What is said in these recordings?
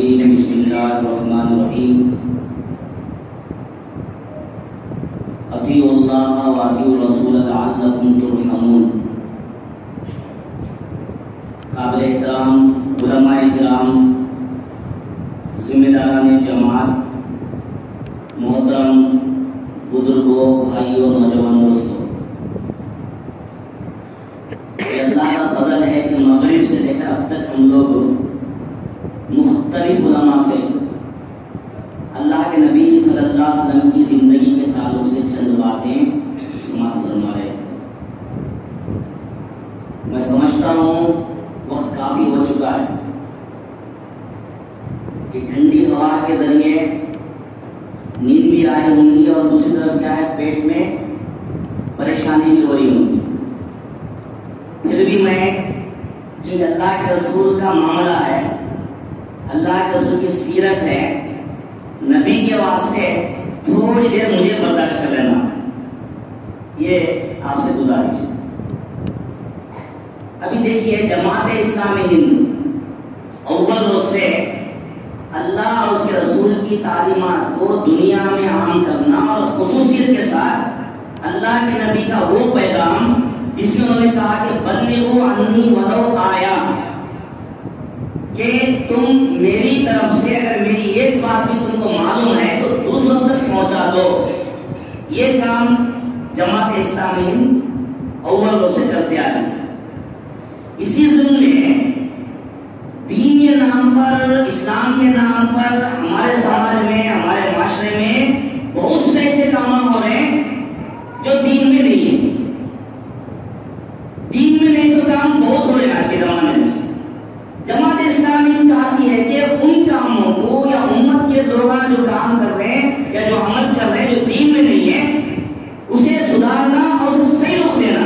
الرجیم بسم اللہ الرحمن الرحیم اطیعوا اللہ واطیعوا الرسول لعلکم ترحمون۔ قابل احترام علماء کرام، ذمہ داران جماعت، محترم بزرگوں، بھائیوں، نوجوان دوستوں، یہ اللہ کا فضل ہے کہ مغرب سے لے کر اب تک ہم لوگ مختلف علماء سے اللہ کے نبی صلی اللہ علیہ وسلم کی زندگی کے تعلق سے چند باتیں سماعت فرما رہے تھے۔ میں سمجھتا ہوں وقت کافی ہو چکا ہے کہ ٹھنڈی ہوا کے ذریعے نیند بھی آئی ہوں گی اور دوسری طرف کیا ہے، پیٹ میں پریشانی بھی ہو رہی ہوں گی۔ پھر بھی میں چونکہ اللہ کے رسول کا معاملہ ہے، اللہ کے رسول کی سیرت ہے، نبی کے واسطے تھوڑی دیر مجھے برداشت کر لینا، یہ آپ سے گزارش ہے۔ ابھی دیکھیے، جماعت اسلامی ہند اول روز سے اللہ اور اس کے رسول کی تعلیمات کو دنیا میں عام کرنا اور خصوصیت کے ساتھ اللہ کے نبی کا وہ پیغام جس میں انہوں نے کہا کہ بلغوا عنی ولو آیا، کہ تم میری طرف سے اگر میری ایک بات بھی تم کو معلوم ہے تو دوسروں تک پہنچا دو، یہ کام جماعت اسلامی ہند اول روز سے کرتے آ رہی ہے۔ اسی ضمن میں دین کے نام پر، اسلام کے نام پر ہمارے سماج میں، ہمارے معاشرے میں بہت سے ایسے کام ہو رہے ہیں جو دین میں نہیں ہے۔ دین میں نہیں، سو کام بہت ہو رہے ہیں آج کے زمانے میں۔ جماعت اسلامی چاہتی ہے کہ ان کاموں کو یا امت کے لوگ جو کام کر رہے ہیں یا جو عمل کر رہے ہیں جو دین میں نہیں ہے، اسے سدھارنا اور اسے صحیح رخ دینا،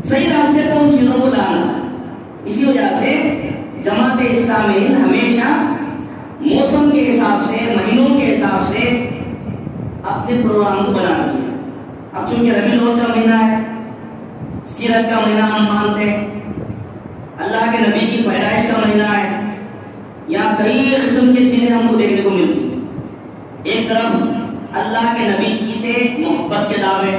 صحیح راستے پر ان چیزوں کو لانا۔ اسی وجہ سے جماعت اسلامی ہمیشہ موسم کے حساب سے، مہینوں کے حساب سے اپنے پروگرام کو بناتی ہے۔ اب چونکہ ربیع الاول کا مہینہ ہے، سیرت کا مہینہ ہم مانتے ہیں، اللہ کے نبی کی پیدائش کا مہینہ ہے، یہاں کئی قسم کی چیزیں ہم کو دیکھنے کو ملتی ہیں۔ ایک طرف اللہ کے نبی کی سے محبت کے دعوے،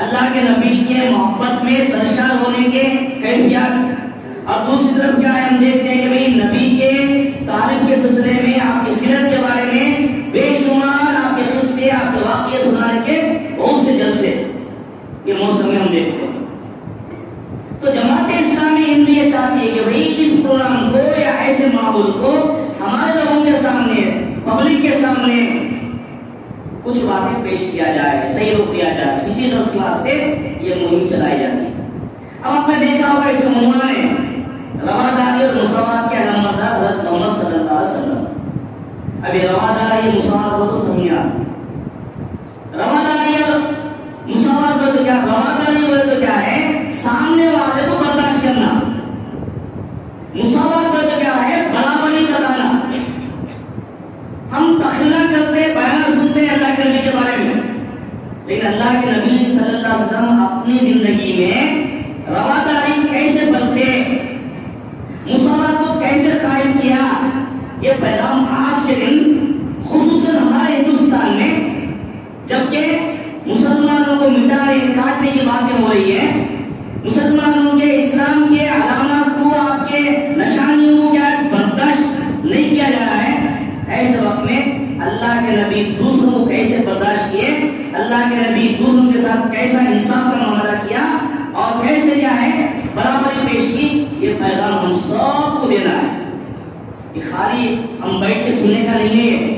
اللہ کے نبی کے محبت میں سرشار ہونے کے کیفیات، اور دوسری طرف کیا ہے، ہم دیکھتے ہیں کہ بھئی نبی کے تعریف کے سلسلے میں، آپ کی سیرت کے بارے میں بے شمار آپ کے قصے، آپ کے واقعے سنانے کے بہت سے جلسے یہ موسم میں ہم دیکھتے ہیں۔ تو جماعت اسلامی ہند یہ چاہتی ہے کہ بھئی اس پروگرام کو یا ایسے ماحول کو ہمارے لوگوں کے سامنے، پبلک کے سامنے کچھ باتیں پیش کیا جائے، صحیح رخ دیا جائے۔ اسی طرح کے واسطے یہ مہم چلائی جاتی ہے۔ اب آپ نے دیکھا ہوگا اس میں عنوان ہے رواداری اور مساوات کے علامتدار حضرت محمد صلی اللہ علیہ وسلم۔ ابھی رواداری مساوات کو تو سمجھا، رواداری اور مساوات کو تو کیا، رواداری بولے تو کیا ہے، سامنے والے کو برداشت کرنا، مساوات بولے تو کیا ہے، برابری بتانا۔ ہم تخلیق کرتے، بیان سنتے ہیں اللہ کے نبی کے بارے میں، لیکن اللہ کے نبی صلی اللہ علیہ وسلم اپنی زندگی میں رواداری کیسے بنتے، مساوات کو کیسے قائم کیا، یہ پیغام آج کے دن خصوصاً ہمارے ہندوستان میں، جبکہ مسلمانوں کو مٹانے کاٹنے کی باتیں ہو رہی ہیں، مسلمانوں کے اسلام کے علامات کو، آپ کے نشانیوں کو کیا برداشت نہیں کیا جا رہا ہے، ایسے وقت میں اللہ کے نبی دوسروں کو کیسے برداشت کیے، اللہ کے نبی دوسروں کے ساتھ کیسا انصاف کا معاملہ کیا اور کیسے کیا ہے برابری پیش کی، یہ پیغام ہم سب کو دینا ہے۔ یہ خالی ہم بیٹھ کے سننے کا نہیں ہے،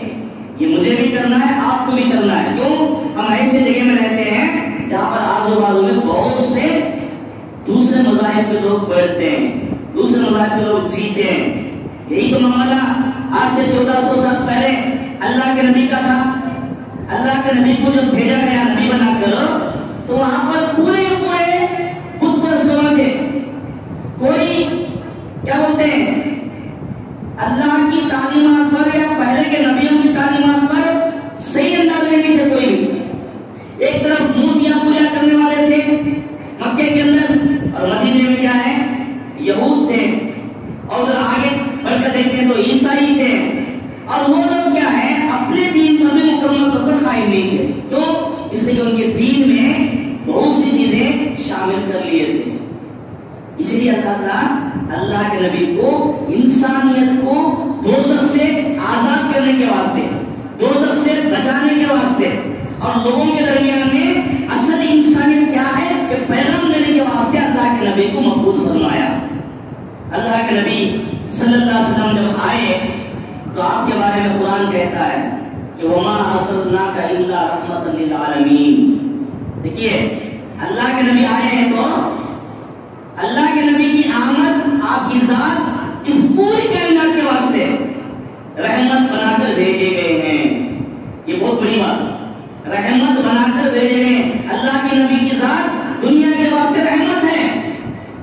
یہ مجھے بھی کرنا ہے، آپ کو بھی کرنا ہے۔ کیوں؟ ہم ایسے جگہ میں رہتے ہیں جہاں پر آزو بازو میں بہت سے دوسرے مذاہب کے لوگ بیٹھتے ہیں، دوسرے مذاہب کے لوگ جیتے ہیں۔ یہی تو معاملہ آج سے 1400 سال پہلے اللہ کے نبی کا تھا۔ اللہ کے نبی کو جب بھیجا گیا نبی بنا کر، تو وہاں پر پورے بت پرست لوگ تھے۔ کوئی کیا بولتے ہیں، اللہ کی تعلیمات پر یا پہلے کے نبیوں کی تعلیمات پر صحیح انداز میں نہیں تھے کوئی بھی۔ ایک طرف مورتیاں پوجا کرنے والے تھے مکے کے اندر، اور مدینے میں کیا ہے، یہود تھے، اور آگے بڑھ کر دیکھتے ہیں تو عیسائی اور وہ لوگ کیا ہے اپنے دین پر بھی مکمل طور پر قائم نہیں تھے، تو اس لیے ان کے دین میں بہت سی چیزیں شامل کر لیے تھے. اسی لیے اللہ کے نبی کو انسانیت کو دوزخ سے آزاد کرنے کے واسطے، دوزخ سے بچانے کے واسطے اور لوگوں کے درمیان میں اصل انسانیت کیا ہے یہ پیغام دینے کے واسطے اللہ کے نبی کو مبعوث فرمایا. اللہ کے نبی صلی اللہ علیہ وسلم جب آئے تو آپ کے بارے میں قرآن کہتا ہے کہ وما ارسلناک الا رحمۃ للعالمین. دیکھیے اللہ کے نبی آئے ہیں تو اللہ کے نبی کی آمد آپ کی ذات اس پوری کائنات کے واسطے رحمت بنا کر بھیجے گئے ہیں. یہ بہت بڑی بات، رحمت بنا کر بھیجے گئے. اللہ کے نبی کی ذات دنیا کے واسطے رحمت ہے،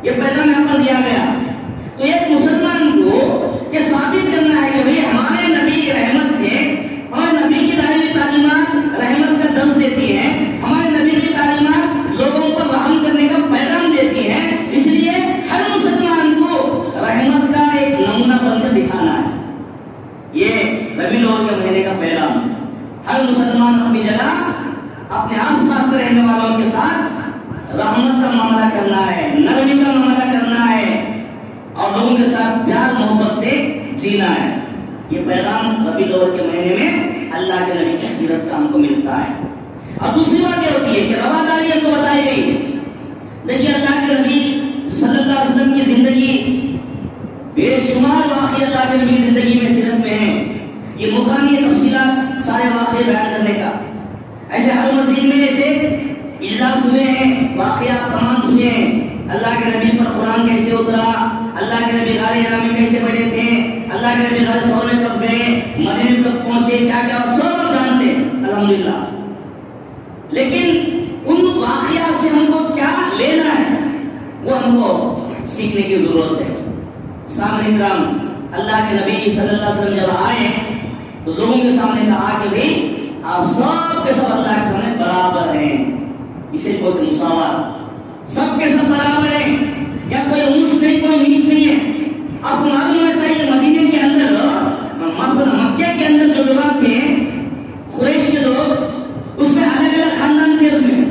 یہ پیغام یہاں پر دیا گیا. تو ایک مسلمان کو یہ ثابت کرنا ہے کہ بھئی ہمارے نبی رحمت تھے، ہمارے نبی کی تعلیمات رحمت کا درس دیتی ہیں، ہمارے نبی کی تعلیمات لوگوں پر رحم کرنے کا پیغام دیتی ہیں. اس لیے ہر مسلمان کو رحمت کا ایک نمونہ بن کر دکھانا ہے. یہ ربیع الاول کے مہینے کا پیغام ہر مسلمان اپنی جگہ اپنے آس پاس رہنے والوں کے ساتھ رحمت کا معاملہ کرنا ہے، نرمی کا معاملہ کرنا ہے اور لوگوں کے ساتھ پیار محبت سے جینا ہے. یہ پیغام ربیع الاول کے مہینے میں اللہ کے نبی کی سیرت کا ہم کو ملتا ہے. اور دوسری بات کیا ہوتی ہے کہ رواداری ہم کو بتائی گئی. دیکھیے اللہ کے نبی صلی اللہ علیہ وسلم کی زندگی بے شمار واقعے اللہ کے نبی کی زندگی میں سیرت میں ہیں. یہ موقع نہیں ہے تفصیلات سارے واقعے بیان کرنے کا. ایسے ہر مسجد میں ایسے اجلاس ہوئے ہیں، واقعات تمام سنے ہیں. اللہ کے نبی پر قرآن کیسے اترا، اللہ کے نبی غار حرا میں کیسے بیٹھے تھے، اللہ کے نبی غار ثور میں کب گئے، مدینے کب پہنچے، کیا کیا سب جانتے الحمدللہ. لیکن ان واقعات سے ہم کو کیا لینا ہے وہ ہم کو سیکھنے کی ضرورت ہے. سامنے کرام اللہ کے نبی صلی اللہ علیہ وسلم جب آئے تو لوگوں کے سامنے کہا کہ بھئی آپ سب کے سب اللہ کے سامنے برابر ہیں. اسے بولتے مساوات، سب کے سب برابر ہیں، یا کوئی اونچ نہیں کوئی نیچ نہیں ہے. آپ کو معلوم ہونا چاہیے مدینے کے اندر مکہ کے اندر جو لوگ تھے قریش کے لوگ، اس میں الگ الگ خاندان تھے. اس میں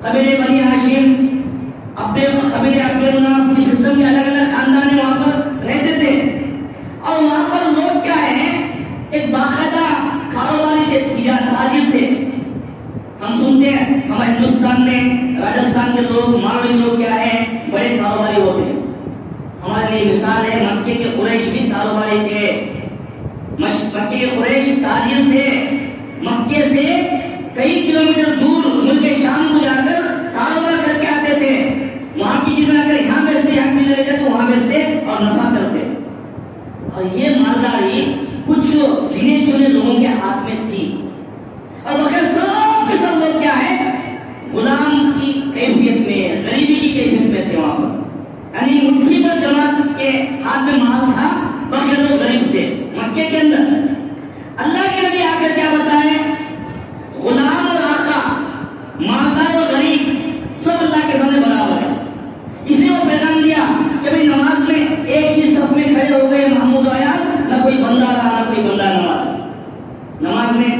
قبیلے بنی ہاشم، قبیلے عبد مناف، اس قسم کے الگ الگ خاندان وہاں پر رہتے تھے. اور وہاں پر لوگ کیا ہیں ایک باقاعدہ کاروباری تھے، تاجر تھے. ہم سنتے ہیں ہمارے ہندوستان میں راجستھان کے لوگ، ماروی لوگ کیا ہیں بڑے کاروباری ہوتے ہیں. ہمارے لیے مثال ہے مکے کے قریش بھی کاروباری تھے. مکے کے قریش تاجر تھے. مکے سے کئی کلومیٹر دور ملک شام کو جا کر کاروبار کر کے آتے تھے. وہاں کی چیزیں اگر یہاں بیچتے یہاں بھی لے جاتے تو وہاں بیچتے اور نفع کرتے. اور یہ مالداری کچھ گنے چنے لوگوں کے ہاتھ میں تھی. اور بغیر سب کے سب لوگ کیا ہے غلام کی کیفیت میں، غریبی کی کیفیت میں تھے وہاں پر. یعنی مٹھی پر جماعت کے ہاتھ میں مال تھا، بغیر لوگ غریب تھے مکے کے اندر. اللہ کے نبی آ کر کیا بتائے غلام اور آقا، مالدار اور غریب سب اللہ کے سامنے برابر ہے. اس لیے وہ پیغام دیا کہ بھئی نماز میں ایک ہی صف میں کھڑے ہو گئے محمود و ایاز، نہ کوئی بندہ رہا نہ کوئی بندہ نماز. نماز میں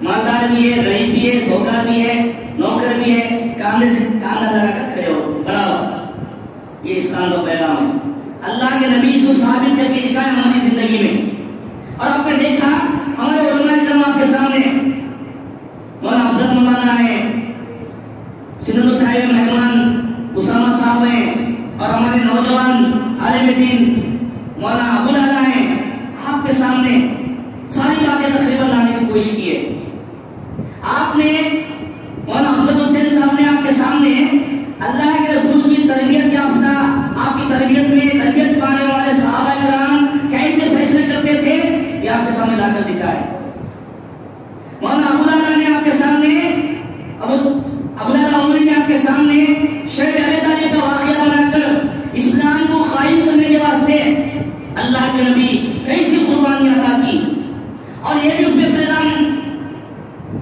مالدار بھی ہے، غریب بھی ہے، سوکار بھی ہے، نوکر بھی ہے، کاندھے سے کاندھا لگا کر کھڑے ہو برابر. یہ اسلام کا پیغام ہے. اللہ کے نبی اس کو ثابت کر کے دکھایا ہماری زندگی میں. اور آپ نے دیکھا ہمارے علماء کرام آپ کے سامنے مولانا افضل مولانا ہے، سندھ صاحب مہمان اسامہ صاحب ہیں، اور ہمارے نوجوان عالم دین مولانا ابو العلا ہیں. آپ کے سامنے ساری باتیں تقریباً لانے کی کوشش کی ہے. آپ نے مولانا افضل حسین صاحب نے آپ کے سامنے اللہ کے رسول کی تربیت یافتہ، آپ کی تربیت میں تربیت پانے والے صحابہ کرام کیسے فیصلے کرتے تھے یہ آپ کے سامنے لا کر دکھائے. مولانا ابو العلا نے آپ کے سامنے ابو العلا عمری نے آپ کے سامنے شہید ابی طالب کا واقعہ بنا کر اسلام کو قائم کرنے کے واسطے اللہ کے نبی کیسی قربانیاں عطا کی. اور یہ بھی اس میں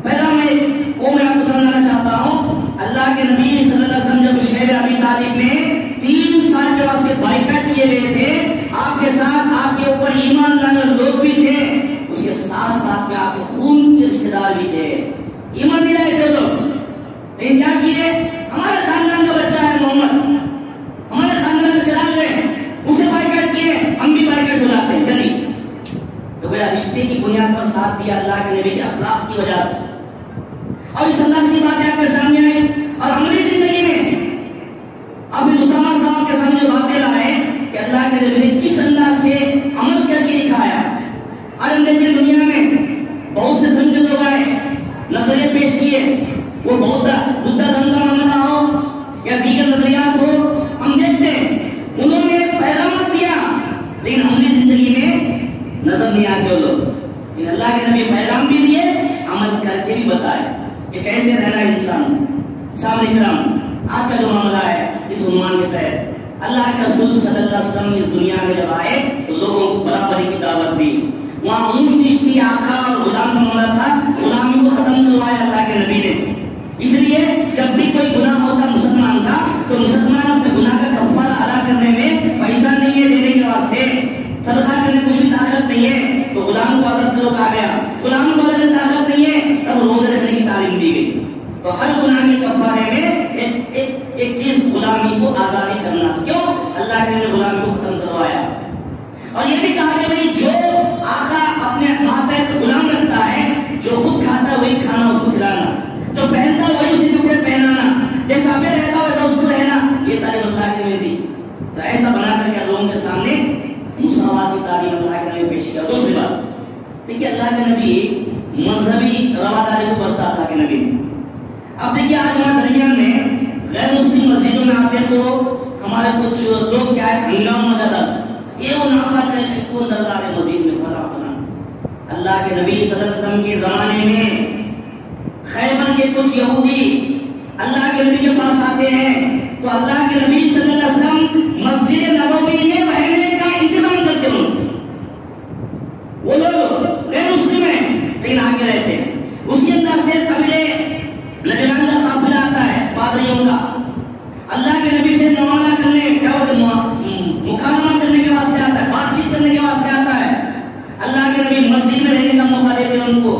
پیغام ہے وہ میں آپ کو سمجھانا چاہتا ہوں. اللہ کے نبی صلی اللہ علیہ وسلم جب شہید ابی طالب میں 3 سال کے واسطے بائیکاٹ کیے گئے تھے، آپ کے ساتھ آپ کے اوپر ایمان لانے لوگ بھی تھے، اس کے پرہیزگار بھی تھے، ایمان بھی لائے تھے لوگ، لیکن کیا کیے؟ ہمارے خاندان کا بچہ ہے محمد، ہمارے خاندان کا چراغ ہے، اسے بائیکاٹ کیے، ہم بھی بائیکاٹ بلاتے ہیں، چلیے۔ تو گویا رشتے کی بنیاد پر ساتھ دیا اللہ کے نبی کے اخلاق کی وجہ سے، اور اس انداز کی باتیں آپ کے سامنے آئی۔ اور عملی زندگی میں ابھی اسامہ صاحب کے سامنے جو باتیں لائے کہ اللہ کے نبی نے کس انداز سے عمل کر کے دکھایا۔ اور ہم دیکھتے ہیں دنیا میں بہت سے دھن کے لوگ آئے، نظریے پیش کیے، وہ بہت بدھ دھن کا معاملہ ہو یا دیگر نظریات ہو، ہم دیکھتے ہیں انہوں نے پیغامات دیا، لیکن عملی زندگی میں نظر نہیں آتے وہ لوگ۔ لیکن اللہ کے نبی پیغام بھی دیے، عمل کر کے بھی بتائے کہ کیسے رہنا انسان۔ سامنے کرام، آج کا جو معاملہ ہے اس عنوان کے تحت، اللہ کے رسول صلی اللہ علیہ وسلم اس دنیا میں جب آئے تو لوگوں کو برابری کی دعوت دی۔ وہاں اونچ نیچ تھی، آقا اور غلام کا معاملہ تھا، غلامی کو ختم کروایا اللہ کے نبی نے۔ اس لیے جب بھی کوئی گناہ ہوتا مسلمان کا تو مسلمان اپنے گناہ کا کفارہ ادا کرنے میں پیسہ نہیں ہے دینے کے واسطے، صدقہ کرنے کوئی بھی طاقت نہیں ہے، تو غلام کو عادت کرو کہا گیا، غلام کو عادت طاقت نہیں ہے تب روزے رکھنے کی تعلیم دی گئی۔ تو ہر گناہ کے کفارے میں ایک چیز غلامی کو آزادی کرنا، کیوں؟ اللہ کے نے غلامی کو ختم کروایا۔ اور یہ بھی کہا کہ بھائی جو آقا اپنے ماتحت غلام رکھتا ہے، جو خود کھاتا ہے وہی کھانا اس کو کھلانا، جو پہنتا ہے وہی اسی کپڑے پہنانا، جیسا میں رہتا ویسا اس کو رہنا، یہ تعلیم اللہ کی میں دی۔ تو ایسا بنا کر کے لوگوں کے سامنے مساوات کی تعلیم اللہ کے نبی پیش کیا۔ دوسری بات دیکھیے، اللہ کے نبی مذہبی رواداری کو برتا تھا کہ نبی۔ اب دیکھیے آج ہمارے درمیان میں غیر مسلم مسجدوں میں آتے تو ہمارے کچھ لوگ کیا ہے ہنگامہ مچاتا، یہ وہ نام کرے کہ کون دربار ہے مسجد میں فلاں فلاں۔ اللہ کے نبی صلی اللہ علیہ وسلم کے زمانے میں خیبر کے کچھ یہودی اللہ کے نبی کے پاس آتے ہیں تو اللہ کے نبی صلی اللہ علیہ وسلم مسجد نبوی میں رہنے کا انتظام کرتے ہیں۔ وہ لوگ غیر مسلم ہیں لیکن آگے رہتے ہیں۔ اس کے اندر سے قبیلے نجران کا قافلہ آتا ہے پادریوں کا، اللہ کے نبی سے معاملہ کرنے کیا ہوتا ہے، مکالمہ کرنے کے واسطے آتا ہے، بات چیت کرنے کے واسطے آتا ہے۔ اللہ کے نبی مسجد میں رہنے کا موقع دیتے ہیں ان کو۔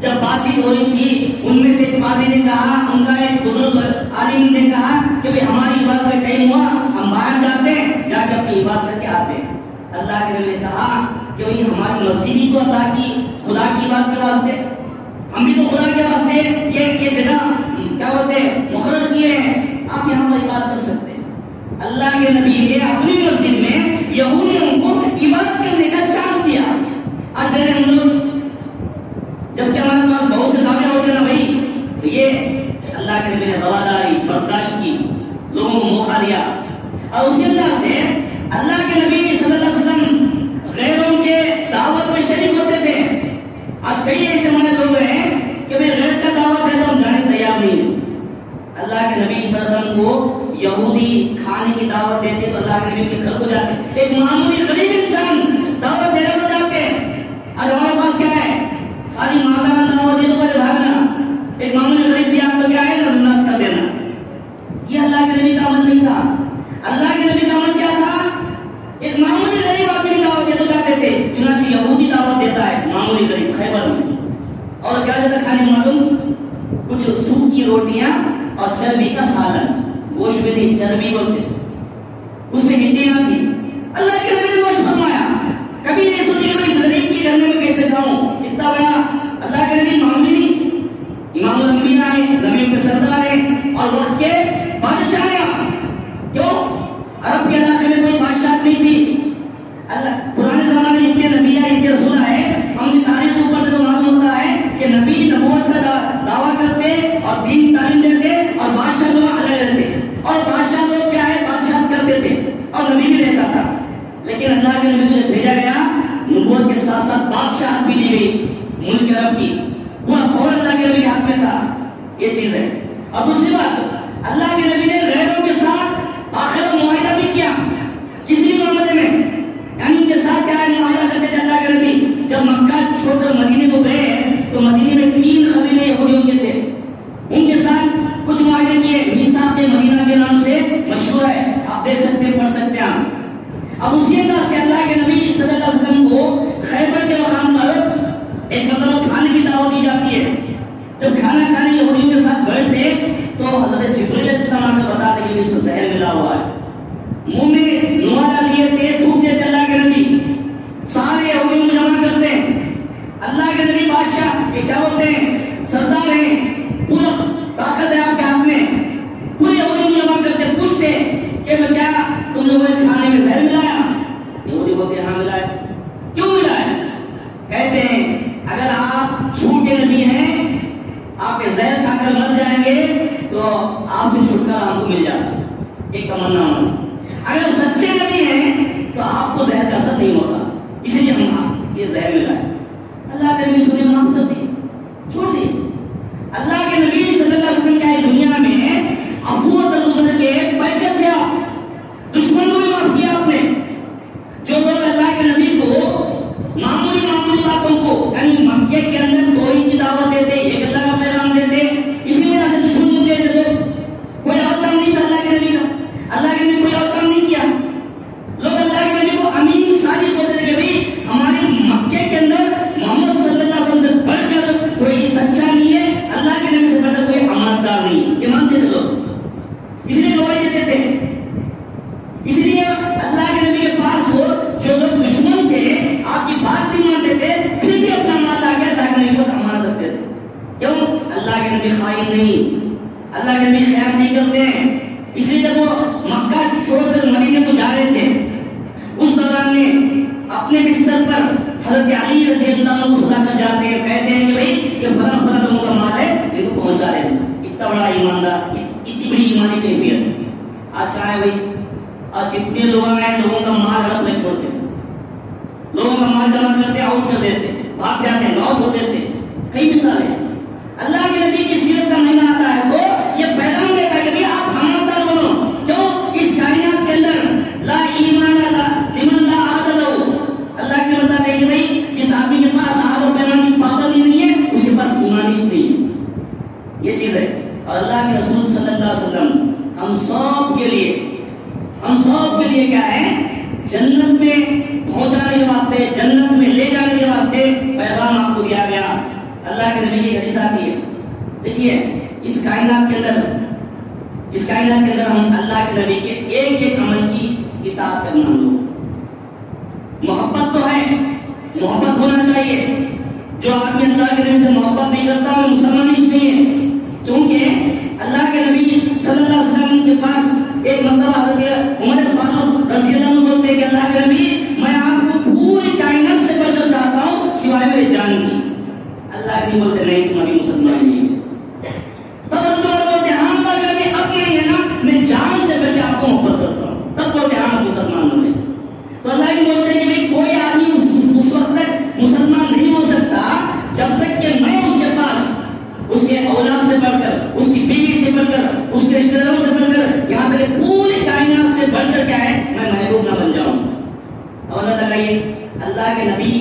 جب بات چیت ہو رہی تھی ان میں سے ایک پادری نے کہا، ان کا ایک بزرگ عالم نے کہا کہ بھئی ہماری عبادت کا ٹائم ہوا، ہم باہر جاتے ہیں، جا کے اپنی عبادت کر کے آتے ہیں۔ اللہ کے نبی نے کہا کہ بھئی ہماری مسجد ہی تو اللہ کی خدا کی عبادت کے واسطے، ہم بھی تو خدا کے واسطے یہ جگہ کیا ہوتے ہیں مقرر کیے ہیں، آپ یہاں پر عبادت کر سکتے ہیں۔ اللہ کے نبی نے اپنی مسجد میں یہودیوں کو عبادت کرنے کا چانس دیا۔ آج ہم لوگ جب کہ ہمارے پاس بہت سے دعوے ہوتے ہیں نا بھائی، تو یہ اللہ کے نبی نے رواداری برداشت کی، لوگوں کو موقع دیا۔ اور اس کے اندر سے اللہ کے نبی صلی اللہ علیہ وسلم غیروں کے دعوت میں شریک ہوتے تھے۔ آج کئی ایسے ہمارے لوگ ہیں کہ بھئی غیر کا دعوت ہے تو ہم جانے تیار نہیں ہیں۔ اللہ کے نبی صلی اللہ علیہ وسلم کو یہودی کھانے کی دعوت دیتے تو اللہ کے نبی کے گھر کو جاتے، ایک معمولی غریب انسان دعوت دینے کو جاتے۔ آج ہمارے پاس کیا ہے، خالی ماں دعوت دے تو پہلے بھاگنا، ایک معمولی غریب دیا تو کیا ہے نظر انداز کر دینا۔ یہ اللہ کے نبی کا عمل نہیں تھا۔ اللہ کے نبی کا عمل کیا تھا، ایک معمولی غریب آدمی کی دعوت دے تو جاتے تھے۔ چنانچہ یہودی دعوت دیتا ہے معمولی غریب خیبر میں، اور کیا دیتا کھانے معلوم، کچھ سوکھ کی روٹیاں اور چربی کا سالن، گوشت میں نہیں چربی بولتے، اس میں ہڈیاں تھی۔ اللہ کے نبی نے گوشت فرمایا، کبھی نہیں سوچی کہ میں اس غریب کی گھر میں کیسے کھاؤں، اتنا بڑا اللہ کے نبی معمولی نہیں، امام الانبیاء ہیں، نبیوں کے سردار ہیں اور وقت کے بادشاہ ہیں۔ کیوں؟ عرب کے علاقے میں کوئی بادشاہ نہیں تھی۔ اللہ پرانے زمانے میں اتنے نبی ہیں، اتنے رسول آئے، ہم کی تاریخ کے اوپر تو معلوم ہوتا ہے کہ نبی نبوت کا دعویٰ کرتے اور دین تعلیم دیتے اور بادشاہ لوگ الگ رہتے، اور بادشاہ لوگ کیا ہے بادشاہ کرتے تھے اور نبی بھی رہتا تھا۔ لیکن اللہ کے نبی کو جب بھیجا گیا، نبوت کے ساتھ ساتھ بادشاہ بھی دی گئی ملک عرب کی، پورا پور اللہ کے نبی کے ہاتھ میں تھا۔ یہ چیز ہے۔ اور دوسری بات، اللہ کے نبی نے غیروں کے ساتھ آخر معاہدہ بھی کیا، کسی بھی معاملے میں، یعنی ان کے ساتھ کیا ہے معاہدہ کرتے تھے اللہ کے نبی۔ جب مکہ چھوڑ کر مدینے کو گئے تو مدینے میں 3 قبیلے یہودیوں کے تھے، ان کے ساتھ کچھ معاہدے کیے، میثاق مدینہ کے نام سے مشہور ہے، آپ دیکھ سکتے ہیں، پڑھ سکتے ہیں۔ اب اسی انداز سے اللہ کے نبی صلی اللہ علیہ وسلم کو خیبر کے مقام پر ایک مطلب کھانے کی دعوت دی جاتی ہے۔ اللہ کے نبی بادشاہ یہ کیا ہوتے ہیں، سردار ہیں، پورا طاقت ہے آپ کے ہاتھ میں، پورے یہودی علماء کرتے پوچھتے کہ میں کیا تم لوگوں نے کھانے میں زہر ملایا؟ یہودی بولتے ہاں ملا ہے۔ کیوں ملا ہے؟ کہتے ہیں اگر آپ جھوٹے نبی ہیں، آپ کے زہر کھا کر مر جائیں گے تو آپ سے چھٹکارا ہم کو مل جاتا، ایک تمنا ہونا۔ اگر سچے نبی ہیں تو آپ کو زہر کا اثر نہیں ہوگا، اسی لیے ہم آپ یہ زہر ملا ہے۔ اللہ کے نبی سنیں معاف کر دی، چھوڑ دی۔ اللہ کے نبی صلی اللہ علیہ وسلم کیا ہے دنیا میں عفو و درگزر کے پیکر تھے، آپ دشمنوں بھی معاف کیا آپ نے۔ جو لوگ اللہ کے نبی کو معمولی باتوں کو یعنی مکے کے اندر توحید کی دعوت دیتے، ایک اللہ کا پیغام دیتے، اسی وجہ سے دشمن بن گئے تھے لوگ۔ کوئی اور کام نہیں تھا اللہ کے نبی کا، اللہ کے نبی کوئی اور کام نہیں کیا۔ لوگ اللہ کے نبی کو امین ثابت ہوتے تھے کہ بھائی ہمارے مکے کے اندر محمد صلی اللہ علیہ وسلم سے بڑھ کر کوئی سچا نہیں ہے، اللہ کے نبی سے بڑھ کر کوئی امانتدار نہیں، یہ مانتے تھے لوگ، اس لیے گواہی دیتے تھے۔ اس لیے اللہ کے نبی کے پاس جو لوگ دشمن تھے، آپ کی بات نہیں مانتے تھے، پھر بھی اپنا مال آ کے اللہ کے نبی کو امانت رکھتے تھے۔ کیوں؟ اللہ کے نبی خائن نہیں، اللہ کے نبی خیانت نہیں کرتے ہیں۔ اس لیے جب وہ مکہ چھوڑ کر مدینے کو جا رہے تھے، اس دوران میں اپنے بستر پر حضرت علی رضی اللہ عنہ کو سلا کر جاتے ہیں، کہتے ہیں کہ بھائی یہ فلاں فلاں لوگوں کا مال ہے، ان کو پہنچا دیں۔ اتنا بڑا ایماندار، اتنی بڑی ایمانی کیفیت آج کہاں ہے بھائی؟ آج کتنے لوگ ہیں لوگوں کا مال ہڑپ میں چھوڑتے ہیں، لوگوں کا مال جمع کرتے آؤٹ کر دیتے، بھاگ جاتے ہیں، لاؤٹ ہو دیتے، کئی مثالیں ہیں۔ اللہ کے نبی کی سیرت کا مہینہ آتا ہے تو یہ پیغام دیتا ہے کہ آپ امانتدار بنو۔ کیوں؟ اس کائنات کے اندر لا ایمان لمن لا عہد لہ، اللہ کے بتا ہے کہ بھائی جس آدمی کے پاس عہد و پیمان کی پابندی نہیں ہے اس کے پاس ایمان ہی نہیں ہے، یہ چیز ہے۔ اور اللہ کے رسول صلی اللہ علیہ وسلم ہم سب کے لیے کیا ہے؟ جنت میں پہنچانے کے واسطے، جنت میں لے جانے کے واسطے پیغام آپ کو دیا گیا۔ اللہ کے نبی کی حدیث آتی ہے، دیکھیے اس کائنات کے اندر ہم اللہ کے نبی کے ایک ایک عمل کی اطاعت کرنا، ہم لوگ محبت تو ہے، محبت ہونا چاہیے۔ جو آدمی اللہ کے نبی سے محبت نہیں کرتا وہ مسلمان نہیں ہے، کیونکہ اللہ کے نبی صلی اللہ علیہ وسلم کے پاس ایک مرتبہ حضرت عمر فاروق رضی اللہ عنہ بولتے ہیں کہ اللہ کے نبی میں آپ کو پوری کائنات سے بڑھ کر چاہتا ہوں سوائے میرے جان کی۔ اللہ کے نبی بولتے نہیں، تم ابھی مسلمان نہیں ہے۔ تب اللہ بولتے ہاں اللہ کے نبی اب نہیں ہے نا، میں جان سے بڑھ کے آپ کو محبت کرتا ہوں، تب بولتے ہاں مسلمان بنے۔ تو اللہ کے بولتے ہیں کہ بھائی کوئی آدمی اس وقت تک مسلمان نہیں ہو سکتا جب تک کہ میں اس کے پاس اس کے اولاد سے بڑھ کر، اس کی بیوی سے بڑھ کر، اس کے رشتہ داروں سے بڑھ کر، یہاں تک پوری کائنات سے بڑھ کر کیا ہے میں محبوب نہ بن جاؤں۔ اب اللہ لگائیے اللہ کے نبی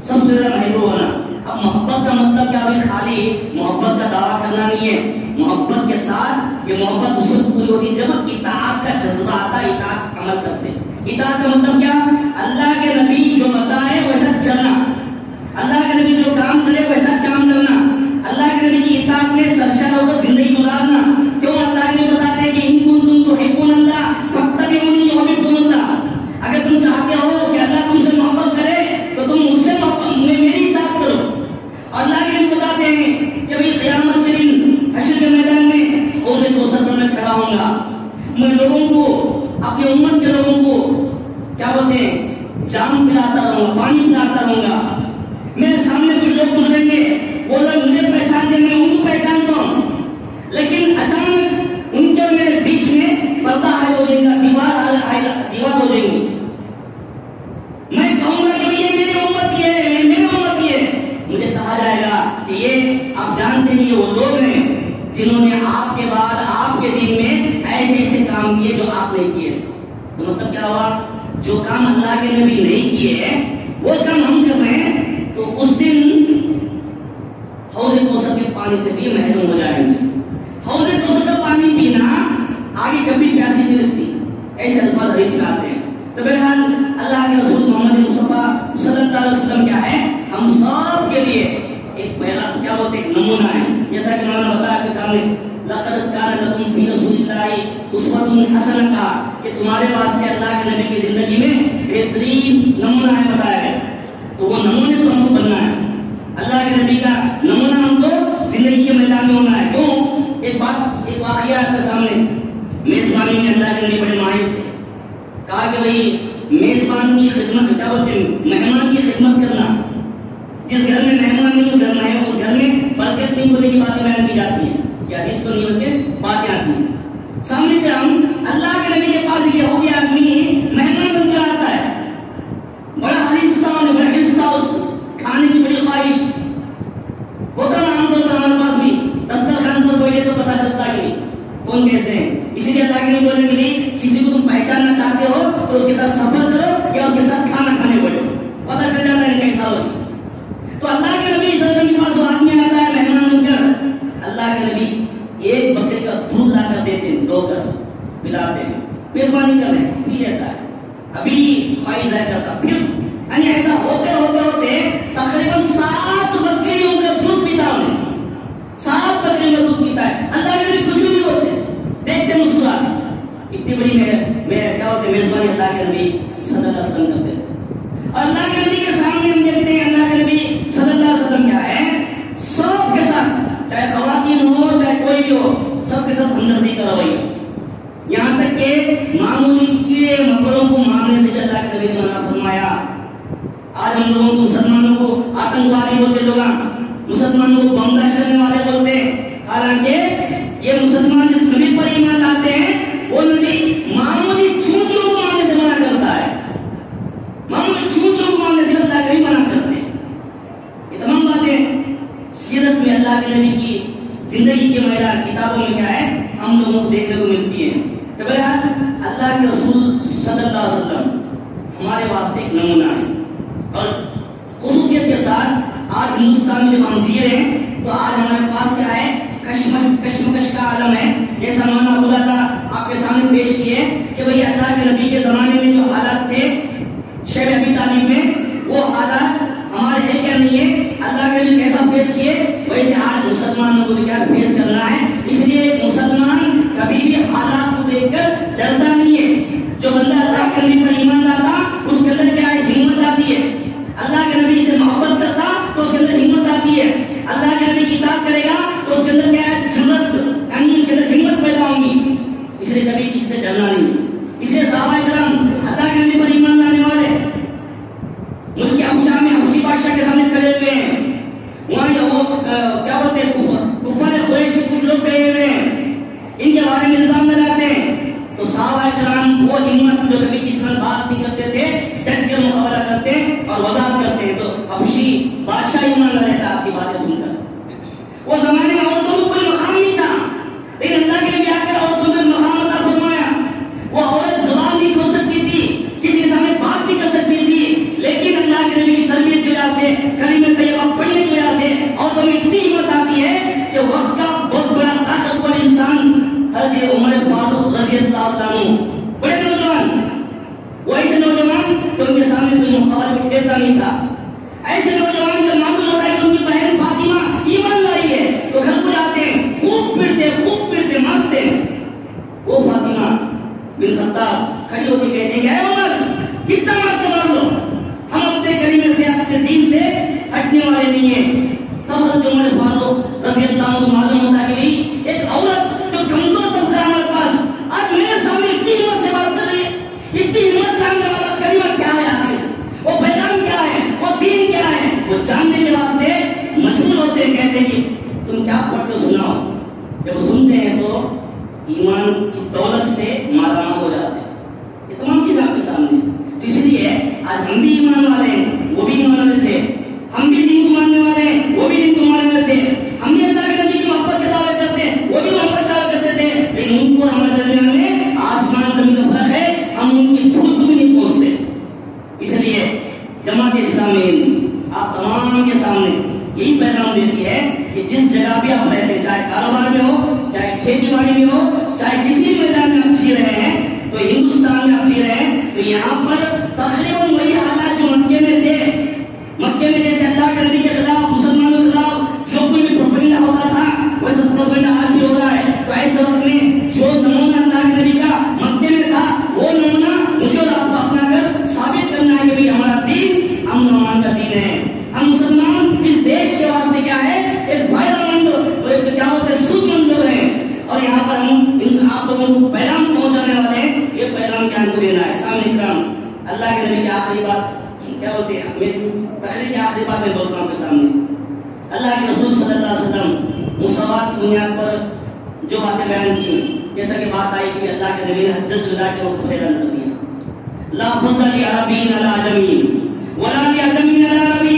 سب سے زیادہ محبوب ہونا۔ اب محبت کا مطلب کیا ہے؟ خالی محبت کا دعویٰ کرنا نہیں ہے، محبت کے ساتھ یہ محبت اس وقت پوری ہوتی جب اطاعت کا جذبہ آتا ہے، اطاعت عمل کرتے ہیں۔ اطاعت کا مطلب کیا؟ اللہ کے نبی جو بتائے ویسا چلنا، اللہ کے نبی جو کام کرے ویسا کام کرنا، اللہ کے نبی کی اطاعت میں سرشار ہو کر زندگی گزارنا۔ کیوں؟ اللہ کے نبی بتاتے ہیں کہ ان کنتم تحبون اللہ فاتبعونی یحببکم اللہ۔ اگر تم چاہتے ہو کہ اللہ تم سے محبت کرے تو تم مجھ سے میری اطاعت کرو۔ اور اللہ کے نبی بتاتے ہیں کہ قیامت کے دن حشر کے میدان میں حوض کوثر پر میں کھڑا ہوں گا، میں لوگوں کو، اپنی امت کے لوگوں کو کیا بولتے ہیں جام پلاتا رہوں گا، پانی پلاتا رہوں گا۔ میرے سامنے کچھ لوگ گزریں گے، وہ لوگ مجھے پہچانتے ہیں، میں ان کو پہچانتا ہوں، لیکن اچانک ان کے میرے بیچ میں پردہ حائل ہو جائے گا، دیوار ہو جائے گی۔ میں کہوں گا کہ یہ میری امت ہے، میری امت ہے، مجھے کہا جائے گا کہ یہ آپ جانتے نہیں وہ لوگ ہیں جنہوں نے آپ کے بعد آپ کے دین میں ایسے ایسے کام کیے جو آپ نے کیے تھے۔ تو مطلب کیا ہوا؟ جو کام اللہ کے نبی نہیں کیے ہیں وہ کام ہم کر رہے ہیں، تو اس دن حوض کوثر کے پانی سے بھی محروم ہو جائیں گے۔ حوض کوثر کا پانی پینا آگے کبھی پیاسی نہیں لگتی، ایسے الفاظ حدیث میں آتے ہیں۔ تو بہرحال اللہ کے رسول محمد مصطفیٰ صلی اللہ علیہ وسلم کیا ہے؟ ہم سب کے لیے ایک پیغام کیا بولتے ہیں نمونہ ہے، جیسا کہ میں نے بتایا آپ کے سامنے لقد کان لکم فی رسول اللہ اسوۃ حسنہ، کہ تمہارے واسطے اللہ کے نبی کی زندگی میں بہترین نمونہ ہے بتایا ہے۔ تو وہ نمونے کو ہم کو بننا ہے۔ کے نبی کا نمونہ ہم کو زندگی کے میدان میں ہونا ہے. کیوں؟ ایک واقعہ آپ کے سامنے. میزبانی میں اللہ کے نبی بڑے ماہر تھے. کہا کہ بھائی میزبان کی خدمت کیا بولتے ہیں, مہمان کی خدمت کرنا. جس گھر میں مہمان نہیں اس گھر میں برکت نہیں ہونے کی باتیں بیان کی جاتی ہیں. یا اس کو نہیں ہوتے باتیں آتی ہیں. سامنے سے ہم اللہ کے نبی کے پاس یہودی آدمی مہمان بن کر آتا ہے. بڑا حصہ اس کھانے کی بڑی خواہش ہوتا نا. عام طور پر ہمارے پاس بھی دسترخوان پر بیٹھے تو پتا چلتا کہ کون کیسے ہیں. اسی لیے اللہ کے نبی بولنے کے لیے کسی کو تم پہچاننا چاہتے ہو تو اس کے ساتھ سفر کرو یا اس کے ساتھ کھانا کھانے بیٹھو, پتا چل جاتا ہے کیسا ہو. تو اللہ کے نبی صلی اللہ علیہ وسلم کے پاس وہ آدمی آتا ہے مہمان بن کر. اللہ کے نبی ایک بکری کا دودھ لا کر دیتے ہیں, دو کر پلاتے ہیں, میزبانی کر رہے ہیں, پی لیتا ہے, ابھی خواہش ظاہر کرتا. پھر یعنی ایسا ہوتے تقریباً 7 بکریوں کا دودھ پیتا ہوں, 7 بکریوں کا دودھ پیتا ہے. اللہ کے نبی کچھ بھی نہیں بولتے, دیکھتے مسکراتے. اتنی بڑی کیا ہوتے میزبانی اللہ کے نبی صلی اللہ علیہ وسلم کرتے. اور اللہ کے نبی کے سامنے ہم دیکھتے ہیں اللہ کے نبی صلی اللہ علیہ وسلم کیا ہے, سب کے ساتھ چاہے خواتین ہو چاہے کوئی بھی ہو سب کے ساتھ ہمدردی کا رویہ. یہاں تک کہ معمولی کیڑے مکڑوں کو مارنے سے اللہ کے نبی نے منع فرمایا. آج ہم لوگوں کو مسلمانوں کو آتنکوادی بولتے, لوگ مسلمانوں کو بم دہشت والے بولتے. حالانکہ یہ مسلمان جس نبی پر ایمان لاتے ہیں وہ نبی معمولی چونٹیوں کو مارنے سے منع کرتا ہے. معمولی چونٹیوں کو مارنے سے اللہ کے نبی منع کرتے ہیں. یہ تمام باتیں سیرت میں اللہ کے نبی کی زندگی کے میدان کتابوں میں کیا ہے ہم لوگوں کو دیکھنے کو ملتی ہے. تو بہرحال اللہ کے رسول صلی اللہ علیہ وسلم ہمارے واسطے ایک نمونہ ہے. اور خصوصیت کے ساتھ آج ہندوستان میں جب ہم جی رہے ہیں تو آج ہمارے پاس کیا ہے کشمکش کا عالم ہے. جیسا مولانا ابو اللہ آپ کے سامنے پیش کیے کہ بھئی اللہ کے نبی کے زمانے میں جو حالات تھے شیخ ابی طالب میں, وہ حالات ہمارے ہے کیا نہیں ہے. اللہ کے نبی کیسا فیس کیے ویسے آج مسلمانوں کو بھی کیا فیس کرنا ہے. اس لیے مسلمان کبھی بھی حالات کو دیکھ کر ڈرتا نہیں ہے. جو بندہ اللہ کے نبی پر ایمان لاتا اس کے اندر کیا ہے ہمت آتی ہے. اللہ کے نبی سے محبت کرتا تو اس کے اندر ہمت آتی ہے. اللہ کے نبی کی اطاعت کرے گا تو اس کے اندر کیا ہے جرأت, یعنی اس کے اندر ہمت پیدا ہوگی. اس لیے کبھی کسی سے ڈرنا نہیں. اس لیے صحابہ کرام اللہ کے نبی پر ایمان لانے والے ملک حبشہ میں حبشی بادشاہ کے سامنے کھڑے ہوئے ہیں. وہاں وہ کیا بولتے ہیں کفار قریش کے کچھ لوگ گئے ہوئے ہیں, ان کے بارے میں الزام لگاتے ہیں. تو صحابہ کرام وہ ہمت جو کبھی کسی سے بات نہیں کرتے تھے ڈٹ کے مقابلہ کرتے اور وضاحت کرتے ہیں. تو حبشی بادشاہ ایمان نہ رہتا آپ کی باتیں سن کر. وہ زمانے میں عورتوں کو کوئی مقام نہیں تھا, لیکن اللہ کے نبی آ کر عورتوں میں مقام عطا فرمایا. وہ عورت زبان نہیں کھول سکتی تھی, کسی کے سامنے بات نہیں کر سکتی تھی, لیکن اللہ کے نبی کی تربیت کی وجہ سے کلمہ طیبہ پڑھنے کی وجہ سے عورتوں میں اتنی ہمت آتی ہے کہ وقت کا بہت بڑا طاقتور انسان حضرت عمر فاروق رضی اللہ عنہ بڑے نوجوان, وہ ایسے نوجوان کہ ان کے سامنے کوئی مقابلہ کھیلتا نہیں تھا. ایسے نوجوان جو معلوم ہوتا ہے کہ ان کی بہن فاطمہ ایمان لائی ہے تو گھر کو جاتے ہیں, خوب پیٹتے مارتے ہیں. وہ فاطمہ بن خطاب کھڑی ہوتی کہتے ہیں کہ اے عمر کتنا مارتے مار لو, ہم اپنے کلمے سے اپنے دین سے ہٹنے والے نہیں ہیں. تب حضرت عمر فاروق رضی اللہ عنہ معلوم ہوتا ہے کہ ایک عورت جو کمزور طبقہ ہے ہمارے پاس آج میرے سامنے اتنی ہمت سے بات کر رہی ہے, اتنی ہمت کرنے والا کلمہ کیا ہے آخر, وہ پیغام کیا ہے, وہ دین کیا ہے, وہ جاننے کے واسطے مشغول ہوتے ہیں. کہتے ہیں کہ تم کیا پڑھ کے سناؤ. جب وہ سنتے ہیں تو ایمان کی دولت سے مالا مال ہو جاتے ہیں. یہ تمام چیز آپ کے سامنے. تو اس لیے آج ہم بھی ایمان والے ہیں, وہ بھی ایمان والے تھے. ہم بھی دین کو ماننے والے ہیں, وہ بھی دین کو ماننے والے تھے. ہم بھی اللہ کے نبی کی محبت کا دعویٰ کرتے ہیں, وہ بھی محبت کا دعویٰ کرتے تھے. لیکن ان کو ہمارے درمیان میں آسمان زمین کا فرق ہے, ہم ان کی دھول کو بھی نہیں پہنچتے. اس لیے جماعت اسلامی آپ تمام کے سامنے یہی پیغام دیتی ہے کہ جس جگہ بھی آپ رہتے ہیں, چاہے کاروبار میں ہو, چاہے کھیتی باڑی میں ہو, چاہے کسی بھی میدان میں آپ جی رہے ہیں, تو ہندوستان میں آپ جی رہے ہیں, تو یہاں پر تقریباً وہی حالات جو مکے میں تھے. مکے میں جیسے اللہ کے نبی کے خلاف, مسلمانوں کے خلاف جو کوئی بھی پروپیگنڈا ہوتا تھا ویسا پروپیگنڈا آج بھی ہو رہا ہے. تو ایسے وقت میں جو نمونہ اللہ کے نبی کا مکے میں تھا وہ نمونہ مجھے اور آپ کو اپنا کر ثابت کرنا ہے کہ بھئی ہمارا دین امن و امان کا دین ہے. ہم مسلمان اس دیش کے واسطے دینا ہے. سامنے کرام اللہ کے نبی کی آخری بات کیا ہوتی ہے؟ تقریر کی آخری بات میں بولتا ہوں آپ کے سامنے. اللہ کے رسول صلی اللہ علیہ وسلم مساوات کی بنیاد پر جو باتیں بیان کی، جیسا کہ بات آئی کہ اللہ کے نبی نے حجۃ الوداع کے وقت اعلان کر دیا لا فضل لعربی علی عجمی ولا لعجمی علی عربی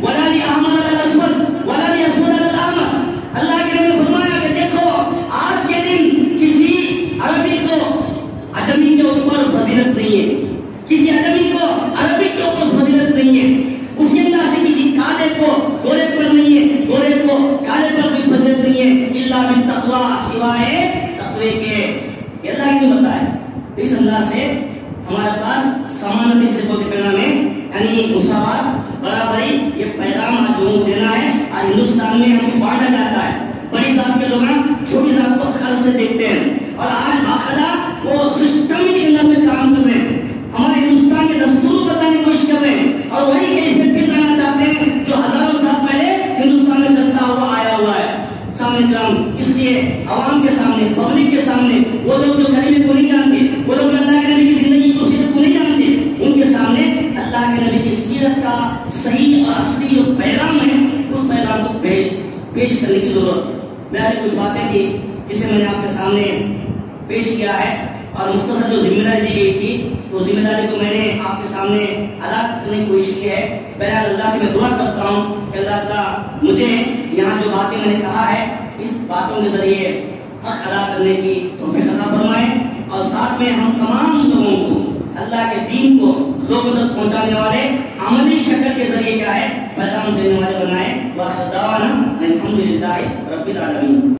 ولا لاحمر علی الاسود ولا لاسود علی الاحمر. اللہ کے نبی نے فرمایا کہ دیکھو آج کے دن کسی عربی کو عجمی کے اوپر فضیلت نہیں ہے، کسی عجمی کو عربی کے اوپر فضیلت نہیں ہے، اسی انداز سے کسی کالے کو گورے پر نہیں ہے، گورے کو کالے پر کوئی فضیلت نہیں ہے الا بالتقوی، سوائے تقوی کے. یہ اللہ نے بتایا. تو اس انداز سے ہمارے پاس سمانتی سے بولتے پیغام ہے، یعنی مساوات، برابری، یہ پیغام آج لوگوں کو دینا ہے. آج ہندوستان میں ہم کو بانٹا جاتا ہے. بڑی ذات کے لوگ چھوٹی ذات کو خرچ سے دیکھتے ہیں اور آج باقاعدہ وہ سسٹم کے اندر میں کام کر رہے ہیں. ہمارے ہندوستان کے دستور بتانے کی کوشش کر رہے ہیں اور وہی افیکٹ لانا چاہتے ہیں جو ہزاروں سال پہلے ہندوستان میں چلتا ہوا آیا ہوا ہے. سامنے کرام اس لیے عوام کے سامنے، پبلک کے سامنے، وہ لوگ جو کلمے کو نہیں جانتے، وہ لوگ جو اللہ کے نبی کی زندگی کو، سیرت کو نہیں جانتے، ان کے سامنے اللہ کے نبی کی سیرت کا صحیح اور اصلی جو پیغام ہے اس پیغام کو پیش کرنے کی ضرورت ہے. میں آج کچھ باتیں تھی جسے میں نے آپ کے سامنے پیش کیا ہے اور مختصر جو ذمہ داری دی گئی تھی تو ذمہ داری کو میں نے آپ کے سامنے ادا کرنے کی کوشش کی ہے. بہرحال اللہ سے میں دعا کرتا ہوں کہ اللہ تعالیٰ مجھے یہاں جو باتیں میں نے کہا ہے اس باتوں کے ذریعے حق ادا کرنے کی توفیق عطا فرمائے اور ساتھ میں ہم تمام لوگوں کو اللہ کے دین کو لوگوں تک پہنچانے والے عملی شکل کے ذریعے کیا ہے پیغام دینے والے بنائے. وآخر دعوانا الحمدللہ رب العالمین.